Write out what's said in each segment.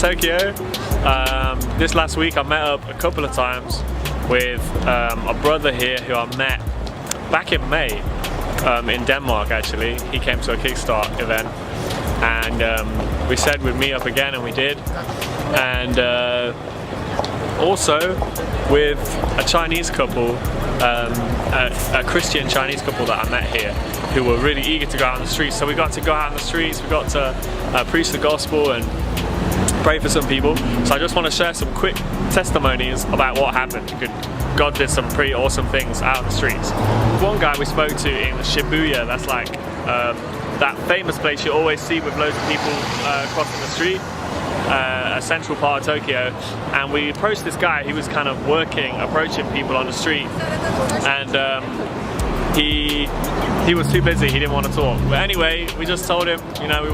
Tokyo. This last week I met up a couple of times with a brother here who I met back in May in Denmark actually. He came to a Kickstart event and we said we'd meet up again, and we did. And also with a Chinese couple, a Christian Chinese couple that I met here, who were really eager to go out on the streets. So we got to go out on the streets, we got to preach the gospel and pray for some people. So I just want to share some quick testimonies about what happened. God did some pretty awesome things out on the streets. One guy we spoke to in Shibuya, that's like that famous place you always see with loads of people crossing the street, a central part of Tokyo, and we approached this guy. He was kind of approaching people on the street, and he was too busy, he didn't want to talk. But anyway, we just told him, you know, we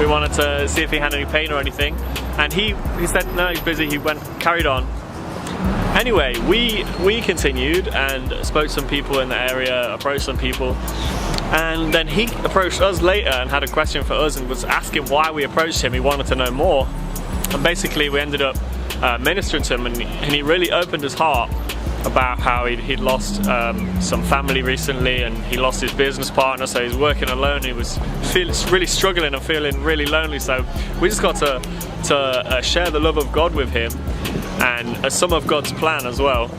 wanted to see if he had any pain or anything, and he said no, he's busy. He carried on. Anyway, we continued and spoke to some people in the area, approached some people, and then he approached us later and had a question for us and was asking why we approached him. He wanted to know more, and basically we ended up ministering to him, and he really opened his heart about how he'd lost some family recently, and he lost his business partner, so he's working alone. He was really struggling and feeling really lonely, so we just got to share the love of God with him and some of God's plan as well.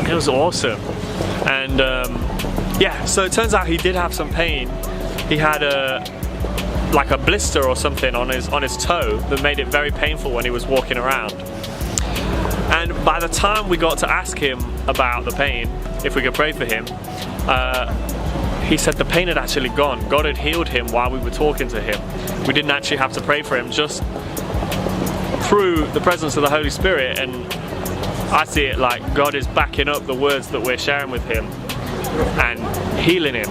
It was awesome. And yeah, so it turns out he did have some pain. He had like a blister or something on his toe that made it very painful when he was walking around. And by the time we got to ask him about the pain, if we could pray for him, he said the pain had actually gone. God had healed him while we were talking to him. We didn't actually have to pray for him, just through the presence of the Holy Spirit. And I see it like God is backing up the words that we're sharing with him and healing him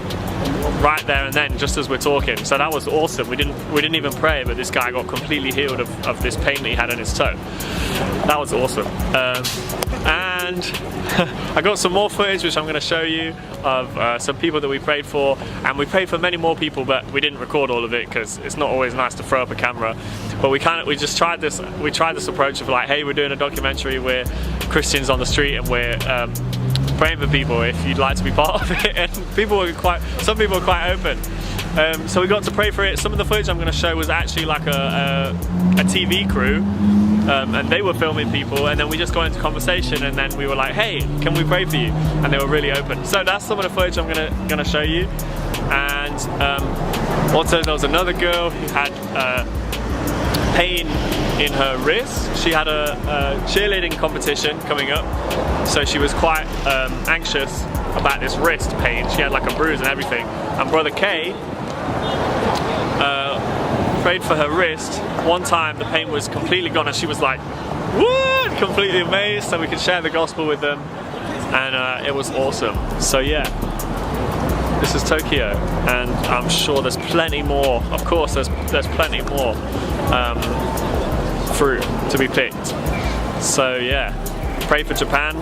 right there and then, just as we're talking. So that was awesome. We didn't even pray, but this guy got completely healed of this pain that he had on his toe. That was awesome. And I got some more footage which I'm going to show you of some people that we prayed for, and we prayed for many more people, but we didn't record all of it because it's not always nice to throw up a camera. But we just tried this approach of like, hey, we're doing a documentary, we're Christians on the street, and we're praying for people if you'd like to be part of it. And some people were quite open. So we got to pray for it. Some of the footage I'm going to show was actually like a TV crew, and they were filming people, and then we just got into conversation, and then we were like, hey, can we pray for you? And they were really open. So that's some of the footage I'm gonna show you. And also there was another girl who had pain in her wrist. She had a cheerleading competition coming up, so she was quite anxious about this wrist pain. She had like a bruise and everything, and Brother K prayed for her wrist. One time the pain was completely gone, and she was like, what? Completely amazed, so we could share the gospel with them, and it was awesome. So yeah, this is Tokyo, and I'm sure there's plenty more. Of course there's plenty more fruit to be picked. So yeah, pray for Japan.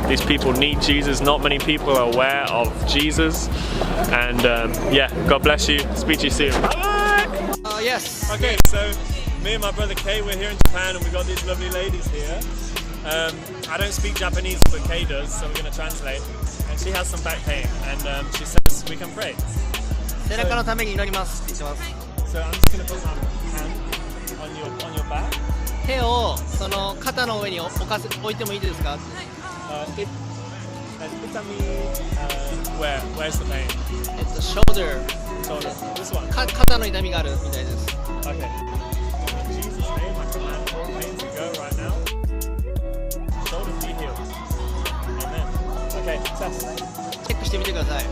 These people need Jesus. Not many people are aware of Jesus. And yeah, God bless you. Speak to you soon. Yes. Okay, so me and my brother Kay, we're here in Japan, and we've got these lovely ladies here. I don't speak Japanese, but Kay does, so we're going to translate. And she has some back pain, and she says we can pray. So I'm just going to put my hand on your back. 手をその肩の上に置いてもいいですか? Where's the pain? Shoulder. This one. 肩の痛みがあるみたいです。 Okay. In Jesus' name, I command all pain to go right now. Shoulder be healed. Amen. Okay, test. チェックしてみてください。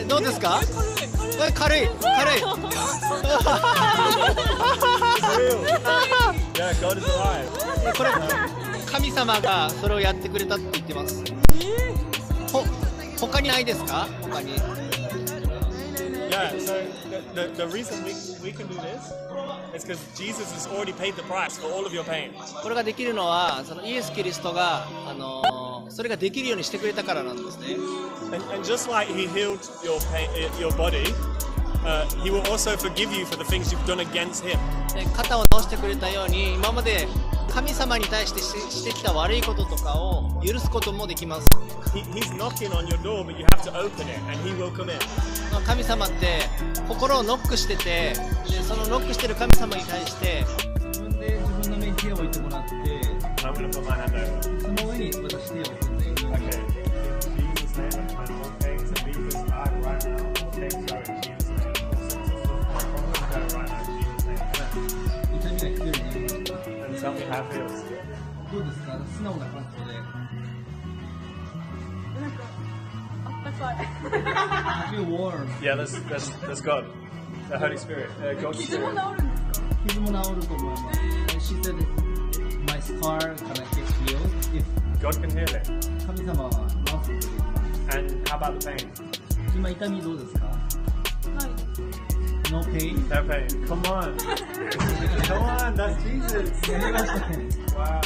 どうですか? 軽い。Yeah, God is alive. これ神様がそれをやってくれたって言ってます。他にないですか? 他に。Yeah, so the reason we can do this is because Jesus has already paid the price for all of your pain. これができるのはそのイエス・キリストがそれができるようにしてくれたからなんですね。And just like He healed your pain, your body, He will also forgive you for the things you've done against Him. で肩を治してくれたように、今まで神様に対してしてきた悪いこととかを許すこともできます。He's knocking on your door, but you have to open it, and He will come in. 神様って心をノックしてて、でそのノックしてる神様に対して自分で自分の目に手を置いてもらって、I'm going to put my hand over. その上に私手を置くんでいい。 Okay. In Jesus' name, I'm okay to leave this bag right now. Okay, sorry, in Jesus' name. My problems go right now, in Jesus' name. 痛みが引けるようになりました。 And tell me how it feels. どうですか？素直な感想で。なんかあったかい。 Feel warm. Yeah, that's God. The Holy Spirit. God's 傷も Spirit. 治るんですか？傷も治ると思います。She said my scar gonna get healed if God can heal it. 神様は治すことができます。 And how about the pain? 今痛みどうですか？ないです。 No pain? No pain. Come on. Come on, that's Jesus. やりましたね。 Wow.